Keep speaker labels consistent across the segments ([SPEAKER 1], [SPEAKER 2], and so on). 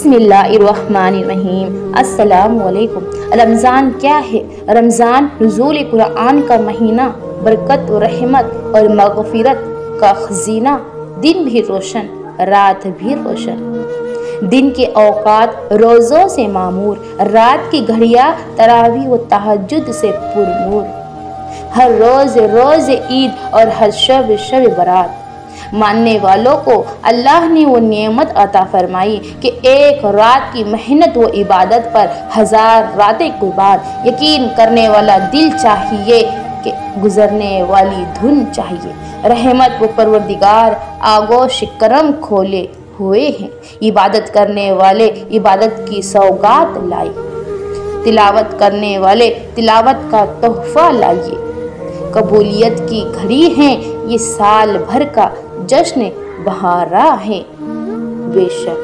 [SPEAKER 1] बिस्मिल्लाहिर्रहमानिर्रहीम। अस्सलामुअलैकुम। रमज़ान क्या है? रमज़ान नुज़ूल कुरान का महीना, बरकत व रहमत और मग़फ़िरत का खजीना। दिन भी रोशन, रात भी रोशन। दिन के औक़ात रोज़ों से मामूर, रात की घड़ियाँ तरावी व तहज्जुद से पुरनूर। हर रोज़ रोज़ ईद और हर शब शब बरात। मानने वालों को अल्लाह ने वो नेमत अता फरमाई कि एक रात की मेहनत व इबादत पर 1000 रातें कुर्बान। यकीन करने वाला दिल चाहिए कि गुजरने वाली धुन चाहिए। रहमत व परवरदिगार आगोश करम खोले हुए हैं। इबादत करने वाले इबादत की सौगात लाए, तिलावत करने वाले तिलावत का तोहफा लाइए। कबूलियत की घड़ी है ये, साल भर का जश्न बहारा है बेशक।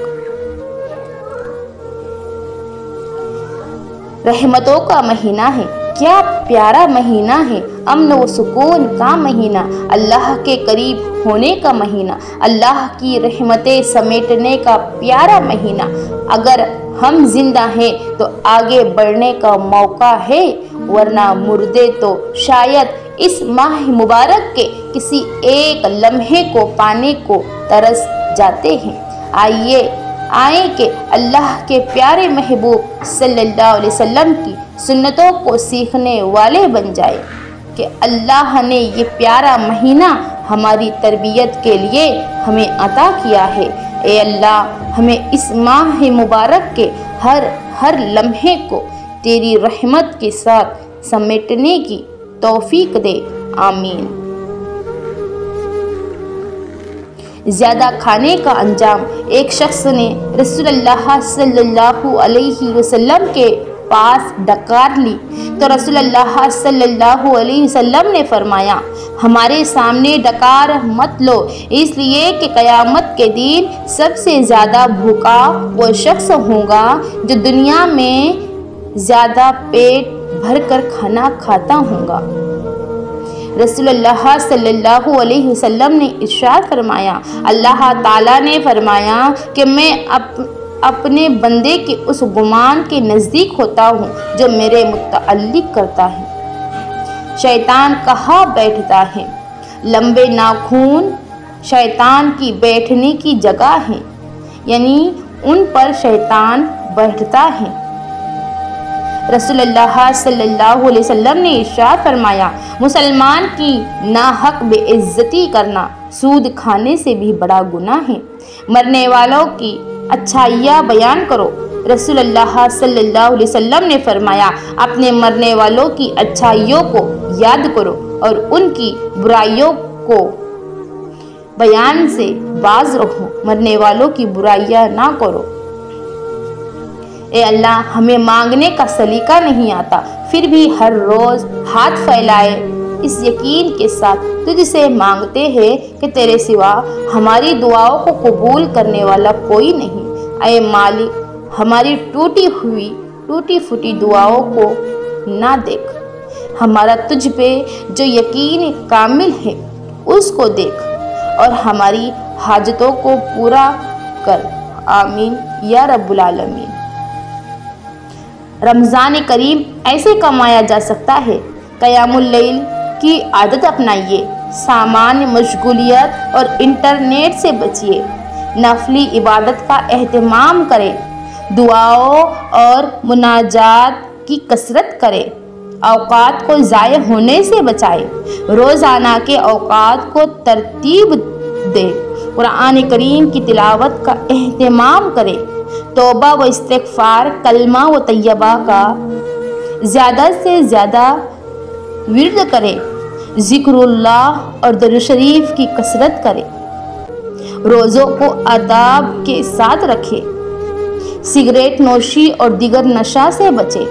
[SPEAKER 1] रहमतों का महीना है, क्या प्यारा महीना है। अमन व सुकून का महीना, अल्लाह के करीब होने का महीना, अल्लाह की रहमतें समेटने का प्यारा महीना। अगर हम जिंदा हैं तो आगे बढ़ने का मौका है, वरना मुर्दे तो शायद इस माह मुबारक के किसी एक लम्हे को पाने को तरस जाते हैं। आए कि अल्लाह के प्यारे महबूब सल्लल्लाहु अलैहि वसल्लम की सुन्नतों को सीखने वाले बन जाए कि अल्लाह ने ये प्यारा महीना हमारी तरबियत के लिए हमें अता किया है। ए अल्लाह, हमें इस माह मुबारक के हर लम्हे को तेरी रहमत के साथ समेटने की तौफीक दे, आमीन। ज़्यादा खाने का अंजाम। एक शख्स ने रसूलुल्लाह सल्लल्लाहु अलैहि वसल्लम के पास डकार ली तो रसूलुल्लाह सल्लल्लाहु अलैहि वसल्लम ने फरमाया, हमारे सामने डकार मत लो, इसलिए कि क़यामत के दिन सबसे ज़्यादा भूखा वो शख्स होगा जो दुनिया में ज़्यादा पेट भरकर खाना खाता होगा। रसूलुल्लाह सल्लल्लाहु अलैहि वसल्लम ने इरशाद फरमाया, अल्लाह ताला ने फरमाया कि मैं अपने बंदे के उस गुमान के नज़दीक होता हूँ जो मेरे मुतअल्लिक करता है। शैतान कहाँ बैठता है? लंबे नाखून शैतान की बैठने की जगह है, यानी उन पर शैतान बैठता है। रसूलुल्लाह सल्लल्लाहु अलैहि वसल्लम ने इरशाद फरमाया, मुसलमान की नाहक बेइज्जती करना सूद खाने से भी बड़ा गुनाह है। मरने वालों की अच्छाइयाँ बयान करो। रसूलुल्लाह सल्लल्लाहु अलैहि वसल्लम ने फरमाया, अपने मरने वालों की अच्छाइयों को याद करो और उनकी बुराइयों को बयान से बाज रहो। मरने वालों की बुराइयाँ ना करो। ए अल्लाह, हमें मांगने का सलीका नहीं आता, फिर भी हर रोज़ हाथ फैलाए इस यकीन के साथ तुझसे मांगते हैं कि तेरे सिवा हमारी दुआओं को कबूल करने वाला कोई नहीं। ऐ मालिक, हमारी टूटी फूटी दुआओं को ना देख, हमारा तुझ पे जो यकीन कामिल है उसको देख और हमारी हाजतों को पूरा कर, आमीन या रब्बुल आलमीन। रमज़ान करीम ऐसे कमाया जा सकता है। क़यामुल लैल की आदत अपनाइए, सामान्य मशगूलियत और इंटरनेट से बचिए, नफली इबादत का एहतमाम करें, दुआओं और मुनाजात की कसरत करें, औकात को ज़ाय होने से बचाएं, रोज़ाना के औकात को तरतीब दें, कुरान करीम की तिलावत का एहतमाम करें, तौबा व इस्तिग़फ़ार, कलमा व तैयबा का ज़्यादा से ज़्यादा विर्द करें, ज़िक्रुल्लाह और दरूद शरीफ की कसरत करें, रोज़ों को आदाब के साथ रखें, सिगरेट नोशी और दीगर नशा से बचें,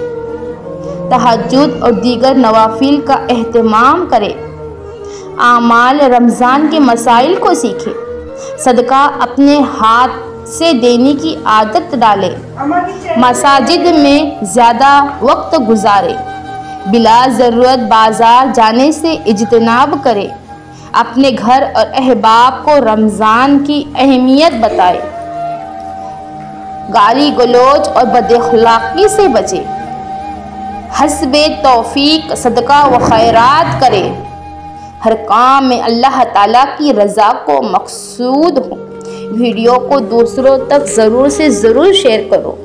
[SPEAKER 1] तहज्जुद और दीगर नवाफिल का एहतमाम करें, आमाल रमज़ान के मसाइल को सीखें, सदका अपने हाथ से देने की आदत डालें, मसाजिद में ज़्यादा वक्त गुजारें, बिला ज़रूरत बाज़ार जाने से इज्तनाब करें, अपने घर और अहबाब को रमज़ान की अहमियत बताएं। गाली गलौज और बदअखलाकी से बचे। हस्बे तौफीक सदका व खैरात करे। हर काम में अल्लाह ताला की रज़ा को मकसूद हो। वीडियो को दूसरों तक ज़रूर से ज़रूर शेयर करो।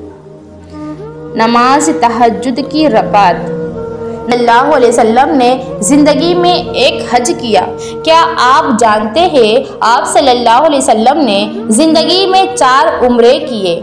[SPEAKER 1] नमाज तहज्जुद की रकात। सल्लल्लाहु अलैहि वसल्लम ने ज़िंदगी में एक हज किया। क्या आप जानते हैं आप सल्लल्लाहु अलैहि वसल्लम ने ज़िंदगी में 4 उम्रे किए।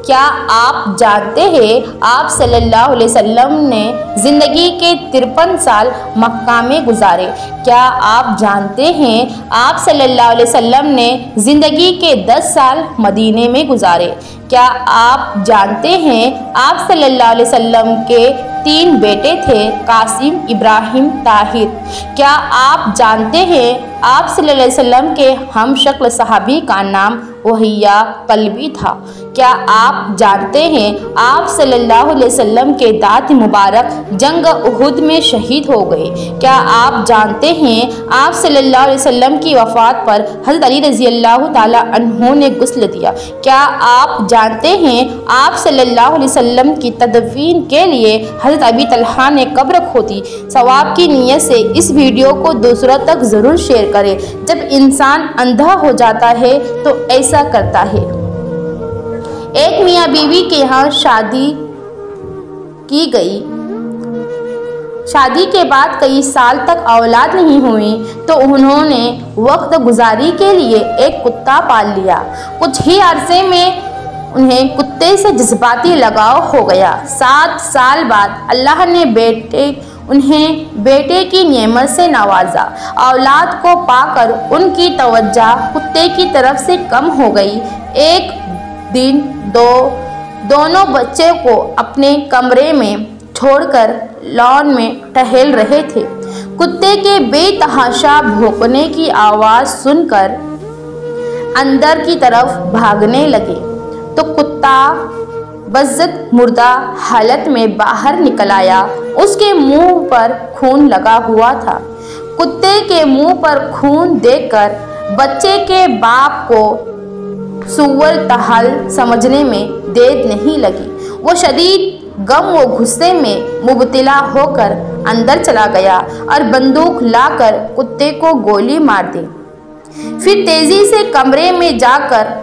[SPEAKER 1] क्या आप जानते हैं आप सल्लल्लाहु अलैहि वसल्लम ने ज़िंदगी के 53 साल मक्का में गुजारे। क्या आप जानते हैं आप सल्लल्लाहु अलैहि वसल्लम ने ज़िंदगी के 10 साल मदीने में गुजारे। क्या आप जानते हैं आप सल्लल्लाहु अलैहि वसल्लम के 3 बेटे थे, कासिम, इब्राहिम, ताहिर। क्या आप जानते हैं आप सल्लल्लाहु अलैहि वसल्लम के हम शक्ल सहाबी का नाम वहिया कल्बी था। क्या आप जानते हैं आप सल्लल्लाहु अलैहि वसल्लम के दांत मुबारक जंग उहुद में शहीद हो गए। क्या आप जानते हैं आप सल्लल्लाहु अलैहि वसल्लम की वफ़ात पर हज़रत अली रज़ी अल्लाह ताला अन्हु ने गुस्ल दिया। क्या आप जानते हैं आप सल्लल्लाहु अलैहि वसल्लम की तदफीन के लिए हज़रत अबी तलहा ने कब्र खोदी। सवाब की नीयत से इस वीडियो को दूसरों तक ज़रूर शेयर करें। जब इंसान अंधा हो जाता है तो ऐसा करता है। एक मियाँ बीवी के यहाँ शादी की गई। शादी के बाद कई साल तक औलाद नहीं हुई तो उन्होंने वक्त गुजारी के लिए एक कुत्ता पाल लिया। कुछ ही अरसे में उन्हें कुत्ते से जज्बाती लगाव हो गया। 7 साल बाद अल्लाह ने उन्हें बेटे की नेमत से नवाजा। औलाद को पाकर उनकी तवज्जो कुत्ते की तरफ से कम हो गई। एक दिन दोनों बच्चे को अपने कमरे में छोड़कर लॉन में टहल रहे थे। कुत्ते के बेतहाशा भौंकने की आवाज़ सुनकर अंदर की तरफ भागने लगे तो कुत्ता बज़्ज़त मुर्दा हालत में बाहर निकल आया। उसके मुंह पर खून लगा हुआ था। कुत्ते के मुंह पर खून देखकर बच्चे के बाप को सूअर तहल समझने में देर नहीं लगी। वो शदीद गम व गुस्से में मुबतला होकर अंदर चला गया और बंदूक लाकर कुत्ते को गोली मार दी। फिर तेजी से कमरे में जाकर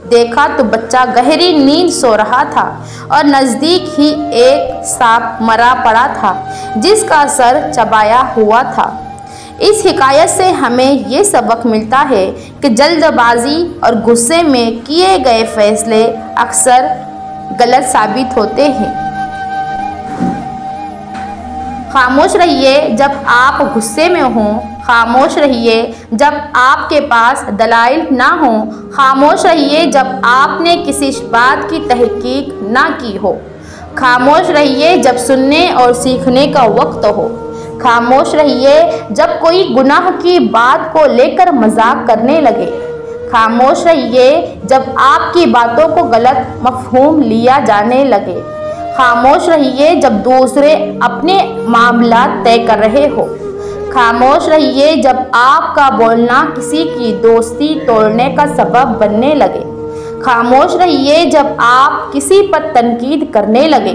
[SPEAKER 1] देखा तो बच्चा गहरी नींद सो रहा था और नज़दीक ही एक सांप मरा पड़ा था जिसका सर चबाया हुआ था। इस हिकायत से हमें ये सबक मिलता है कि जल्दबाजी और गुस्से में किए गए फैसले अक्सर गलत साबित होते हैं। खामोश रहिए जब आप गुस्से में हों। खामोश रहिए जब आपके पास दलाइल ना हो। खामोश रहिए जब आपने किसी बात की तहकीक ना की हो। खामोश रहिए जब सुनने और सीखने का वक्त हो। खामोश रहिए जब कोई गुनाह की बात को लेकर मजाक करने लगे। खामोश रहिए जब आपकी बातों को गलत मफहूम लिया जाने लगे। खामोश रहिए जब दूसरे अपने मामला तय कर रहे हो। खामोश रहिए जब आपका बोलना किसी की दोस्ती तोड़ने का सबब बनने लगे। खामोश रहिए जब आप किसी पर तनकीद करने लगे।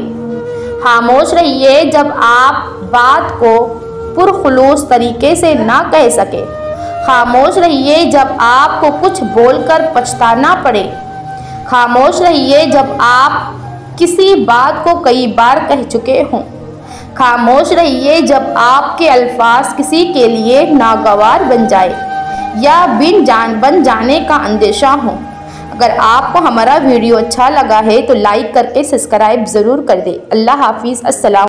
[SPEAKER 1] खामोश रहिए जब आप बात को पुरखुलूस तरीके से ना कह सके। खामोश रहिए जब आपको कुछ बोलकर पछताना पड़े। खामोश रहिए जब आप किसी बात को कई बार कह चुके हों। खामोश रहिए जब आपके अल्फाज किसी के लिए नागवार बन जाए या बन जाने का अंदेशा हो। अगर आपको हमारा वीडियो अच्छा लगा है तो लाइक करके सब्सक्राइब ज़रूर कर दें। अल्लाह हाफिज़। अस्सलाम।